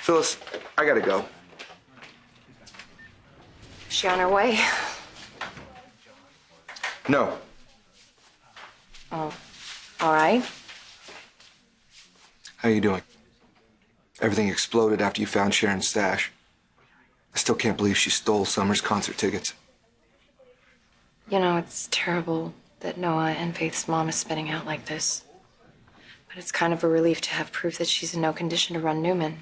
Phyllis, I gotta go. Is she on her way? No. Oh, all right. How you doing? Everything exploded after you found Sharon's stash. I still can't believe she stole Summer's concert tickets. You know, it's terrible that Noah and Faith's mom is spinning out like this. But it's kind of a relief to have proof that she's in no condition to run Newman.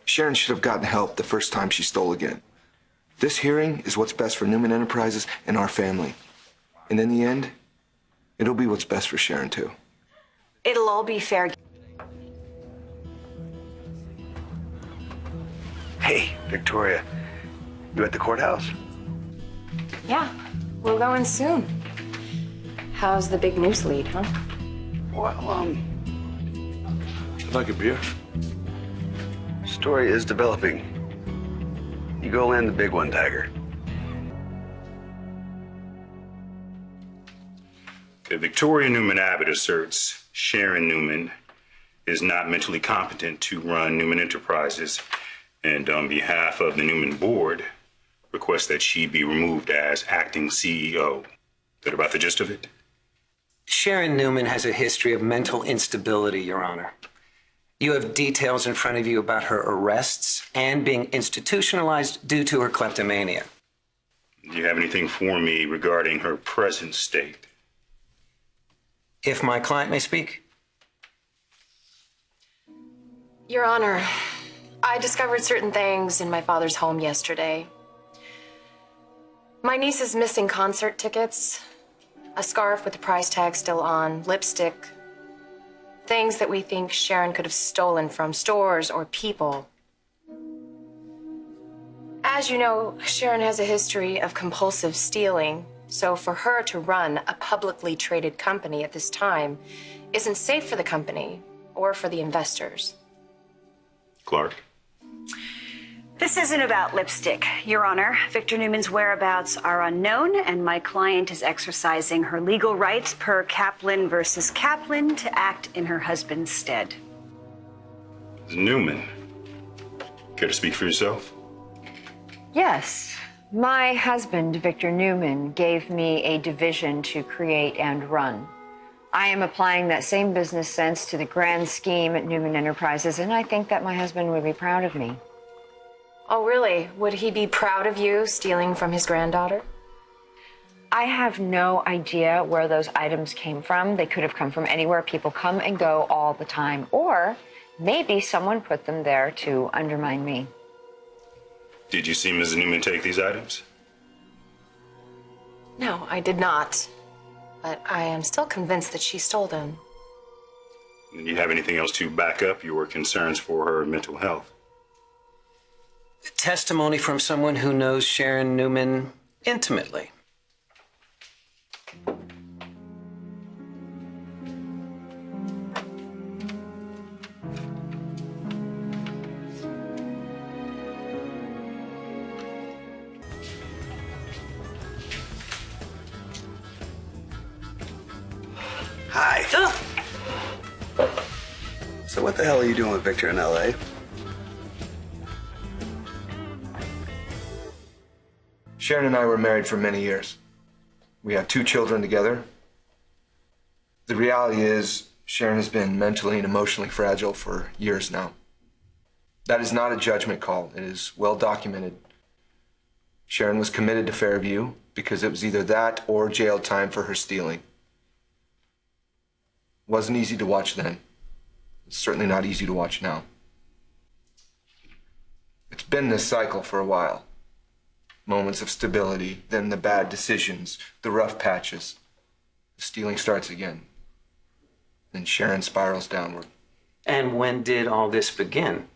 Sharon should have gotten help the first time she stole again. This hearing is what's best for Newman Enterprises and our family. And in the end, it'll be what's best for Sharon, too. It'll all be fair. Hey, Victoria, you at the courthouse? Yeah, we'll go in soon. How's the big news lead, huh? Well, I'd like a beer. story is developing. You go land the big one, Tiger. Okay, Victoria Newman Abbott asserts Sharon Newman is not mentally competent to run Newman Enterprises, and on behalf of the Newman board, requests that she be removed as acting CEO. Is that about the gist of it? Sharon Newman has a history of mental instability, Your Honor. You have details in front of you about her arrests and being institutionalized due to her kleptomania. Do you have anything for me regarding her present state? If my client may speak. Your Honor, I discovered certain things in my father's home yesterday. My niece's missing concert tickets, a scarf with the price tag still on, lipstick, things that we think Sharon could have stolen from stores or people. As you know, Sharon has a history of compulsive stealing, so for her to run a publicly traded company at this time isn't safe for the company or for the investors. Clark? This isn't about lipstick, Your Honor. Victor Newman's whereabouts are unknown, and my client is exercising her legal rights per Kaplan versus Kaplan to act in her husband's stead. Ms. Newman, care to speak for yourself? Yes. My husband, Victor Newman, gave me a division to create and run. I am applying that same business sense to the grand scheme at Newman Enterprises, and I think that my husband would be proud of me. Oh, really? Would he be proud of you stealing from his granddaughter? I have no idea where those items came from. They could have come from anywhere. People come and go all the time. Or maybe someone put them there to undermine me. Did you see Ms. Newman take these items? No, I did not. But I am still convinced that she stole them. Do you have anything else to back up your concerns for her mental health? Testimony from someone who knows Sharon Newman intimately. Hi. So what the hell are you doing with Victor in L.A.? Sharon and I were married for many years. We have 2 children together. The reality is, Sharon has been mentally and emotionally fragile for years now. That is not a judgment call. It is well documented. Sharon was committed to Fairview because it was either that or jail time for her stealing. It wasn't easy to watch then. It's certainly not easy to watch now. It's been this cycle for a while. Moments of stability, then the bad decisions, the rough patches. The stealing starts again. Then Sharon spirals downward. And when did all this begin?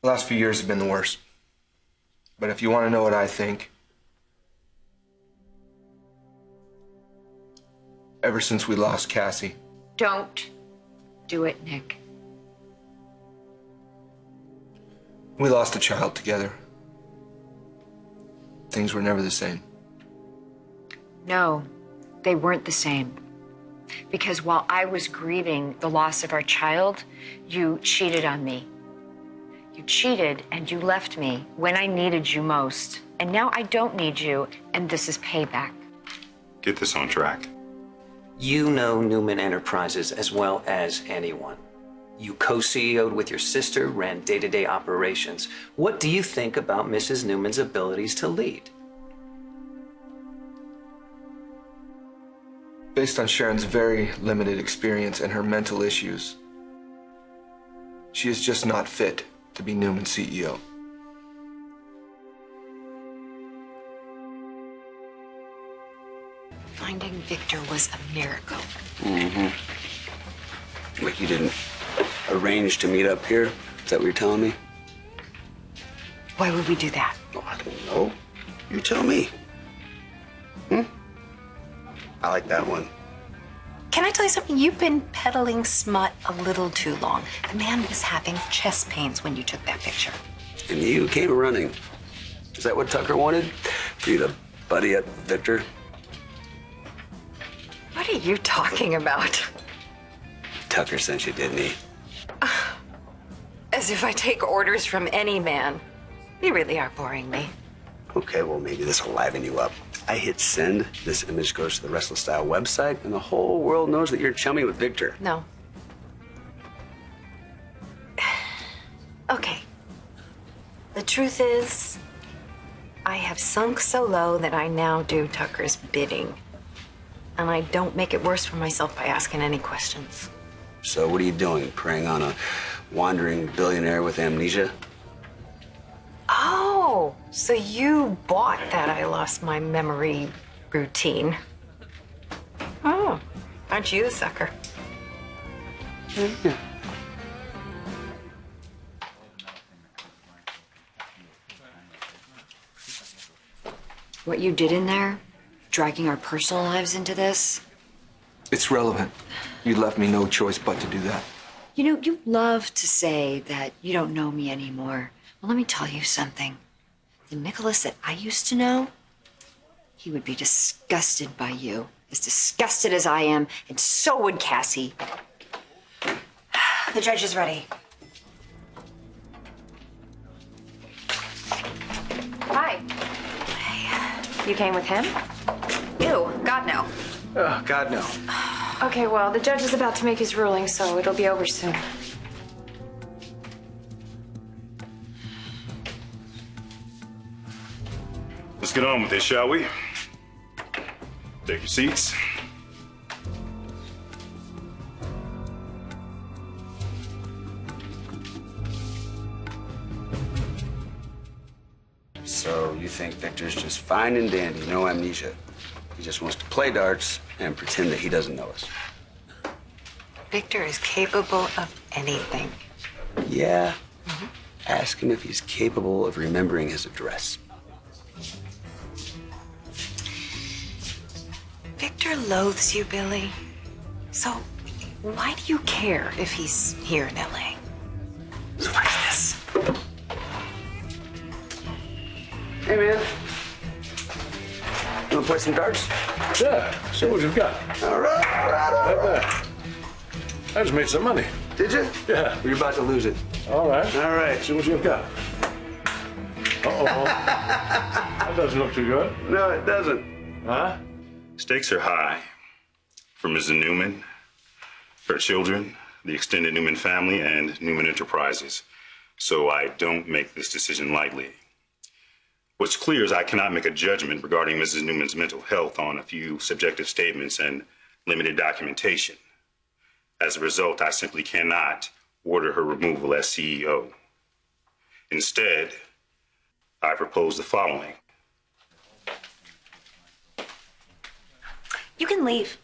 The last few years have been the worst. But if you want to know what I think, ever since we lost Cassie. Don't do it, Nick. We lost a child together. Things were never the same. No, they weren't the same. Because while I was grieving the loss of our child, you cheated on me. You cheated and you left me when I needed you most. And now I don't need you, and this is payback. Get this on track. You know Newman Enterprises as well as anyone. You co-CEO'd with your sister, ran day-to-day operations. What do you think about Mrs. Newman's abilities to lead? Based on Sharon's very limited experience and her mental issues, she is just not fit to be Newman's CEO. Finding Victor was a miracle. Like you didn't arrange to meet up here? Is that what you're telling me? Why would we do that? Oh, I don't know. You tell me. I like that one. Can I tell you something? You've been peddling smut a little too long. The man was having chest pains when you took that picture. And you came running. Is that what Tucker wanted? For you to buddy up Victor? What are you talking about? Tucker sent you, didn't he? As if I take orders from any man. You really are boring me. Okay, well, maybe this will liven you up. I hit send, this image goes to the Restless Style website, and the whole world knows that you're chummy with Victor. No. Okay. The truth is, I have sunk so low that I now do Tucker's bidding. And I don't make it worse for myself by asking any questions. So what are you doing, preying on a wandering billionaire with amnesia? Oh, so you bought that I lost my memory routine. Oh, aren't you the sucker? What you did in there, dragging our personal lives into this. It's relevant. You left me no choice but to do that. You know, you love to say that you don't know me anymore. Well, let me tell you something. The Nicholas that I used to know, he would be disgusted by you. As disgusted as I am, and so would Cassie. The judge is ready. Hi. You came with him? Ew, God no. Oh, God, no. Okay, well, the judge is about to make his ruling, so it'll be over soon. Let's get on with this, shall we? Take your seats. So you think Victor's just fine and dandy, no amnesia. He just wants to play darts and pretend that he doesn't know us. Victor is capable of anything. Yeah? Ask him if he's capable of remembering his address. Victor loathes you, Billy. So why do you care if he's here in LA? So like this. Hey, man. You wanna play some darts? Yeah, see what you've got. All right, all right, all Right right. there. I just made some money. Did you? Yeah. Well, you're about to lose it. All right. All right. See what you've got. Uh-oh. That doesn't look too good. No, it doesn't. Huh? Stakes are high for Mrs. Newman, her children, the extended Newman family, and Newman Enterprises. So I don't make this decision lightly. What's clear is I cannot make a judgment regarding Mrs. Newman's mental health on a few subjective statements and limited documentation. As a result, I simply cannot order her removal as CEO. Instead, I propose the following. You can leave.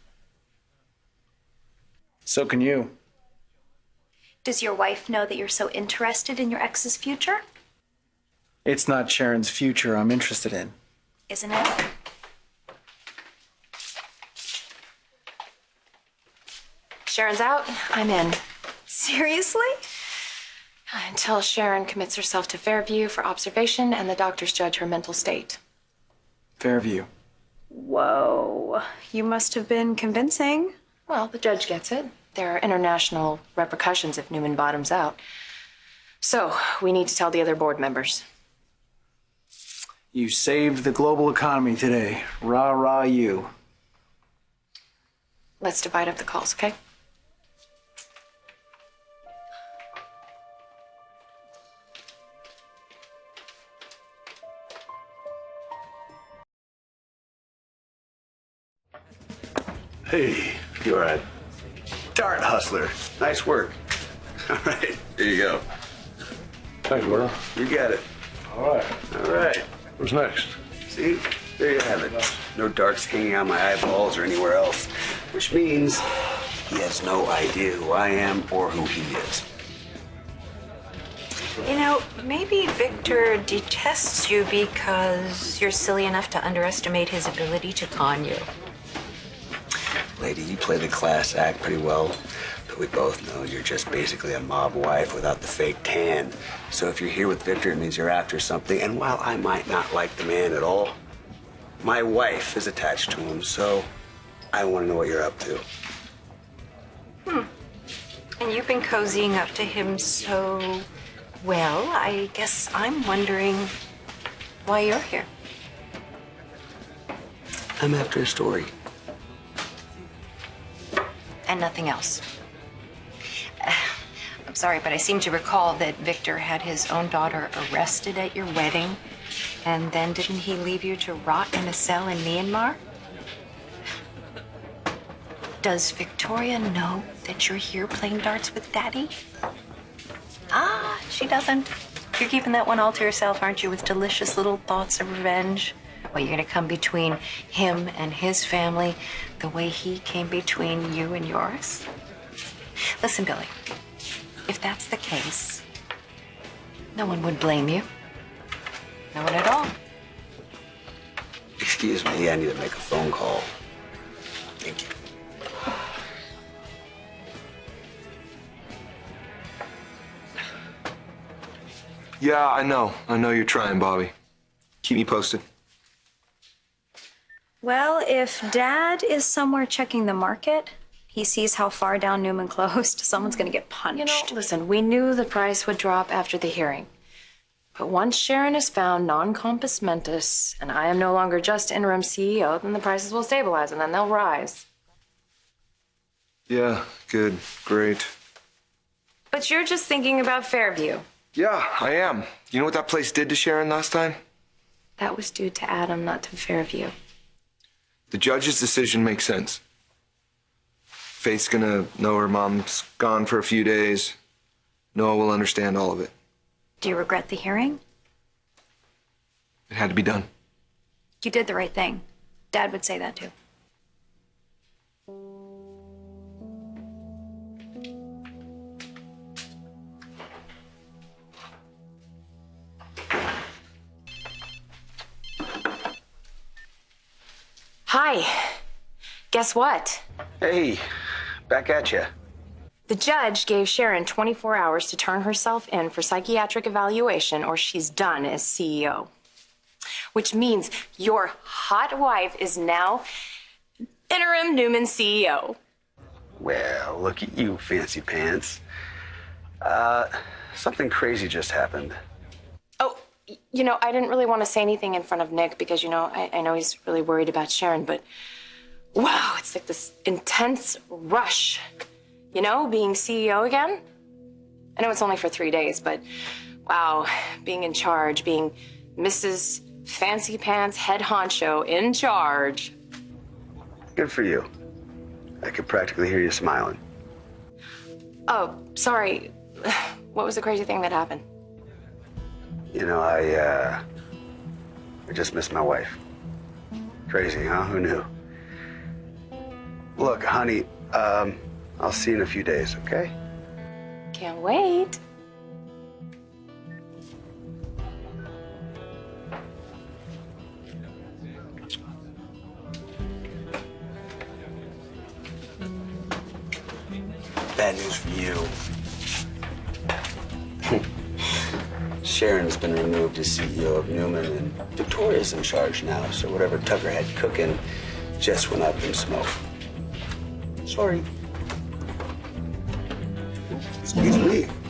So can you. Does your wife know that you're so interested in your ex's future? It's not Sharon's future I'm interested in. Isn't it? Sharon's out, I'm in. Seriously? Until Sharon commits herself to Fairview for observation and the doctors judge her mental state. Fairview. Whoa. You must have been convincing. Well, the judge gets it. There are international repercussions if Newman bottoms out. So, we need to tell the other board members. You saved the global economy today. Rah, rah, you. Let's divide up the calls, okay? Hey, you all right? Dart hustler. Nice work. All right, here you go. Thanks, Werner. You got it. All right. All right. What's next? See? There you have it. No darts hanging on my eyeballs or anywhere else, which means he has no idea who I am or who he is. You know, maybe Victor detests you because you're silly enough to underestimate his ability to con you. Lady, you play the class act pretty well, but we both know you're just basically a mob wife without the fake tan. So if you're here with Victor, it means you're after something. And while I might not like the man at all, my wife is attached to him, so I want to know what you're up to. And you've been cozying up to him so well, I guess I'm wondering why you're here. I'm after a story. And nothing else. I'm sorry, but I seem to recall that Victor had his own daughter arrested at your wedding, and then didn't he leave you to rot in a cell in Myanmar? Does Victoria know that you're here playing darts with Daddy? Ah, she doesn't. You're keeping that one all to yourself, aren't you, with delicious little thoughts of revenge? Well, you're gonna come between him and his family the way he came between you and yours? Listen, Billy, if that's the case, no one would blame you. No one at all. Excuse me, I need to make a phone call. Thank you. Yeah, I know. I know you're trying, Bobby. Keep me posted. Well, if Dad is somewhere checking the market, he sees how far down Newman closed, someone's gonna get punched. You know, listen, we knew the price would drop after the hearing. But once Sharon is found non-compos mentis, and I am no longer just interim CEO, then the prices will stabilize and then they'll rise. Yeah, good, great. But you're just thinking about Fairview. Yeah, I am. You know what that place did to Sharon last time? That was due to Adam, not to Fairview. The judge's decision makes sense. Faith's gonna know her mom's gone for a few days. Noah will understand all of it. Do you regret the hearing? It had to be done. You did the right thing. Dad would say that too. Hi. Guess what? Hey, back at ya. The judge gave Sharon 24 hours to turn herself in for psychiatric evaluation or she's done as CEO. Which means your hot wife is now interim Newman CEO. Well, look at you, fancy pants. Something crazy just happened. Oh, you know, I didn't really want to say anything in front of Nick because, you know, I know he's really worried about Sharon, but wow, it's like this intense rush. You know, being CEO again? I know it's only for 3 days, but wow, being in charge, being Mrs. Fancy Pants head honcho in charge. Good for you. I could practically hear you smiling. Oh, sorry. What was the crazy thing that happened? You know, I just missed my wife. Crazy, huh? Who knew? Look, honey, I'll see you in a few days, okay? Can't wait. Bad news for you. Sharon's been removed as CEO of Newman, and Victoria's in charge now, so whatever Tucker had cooking just went up in smoke. Sorry. Excuse me.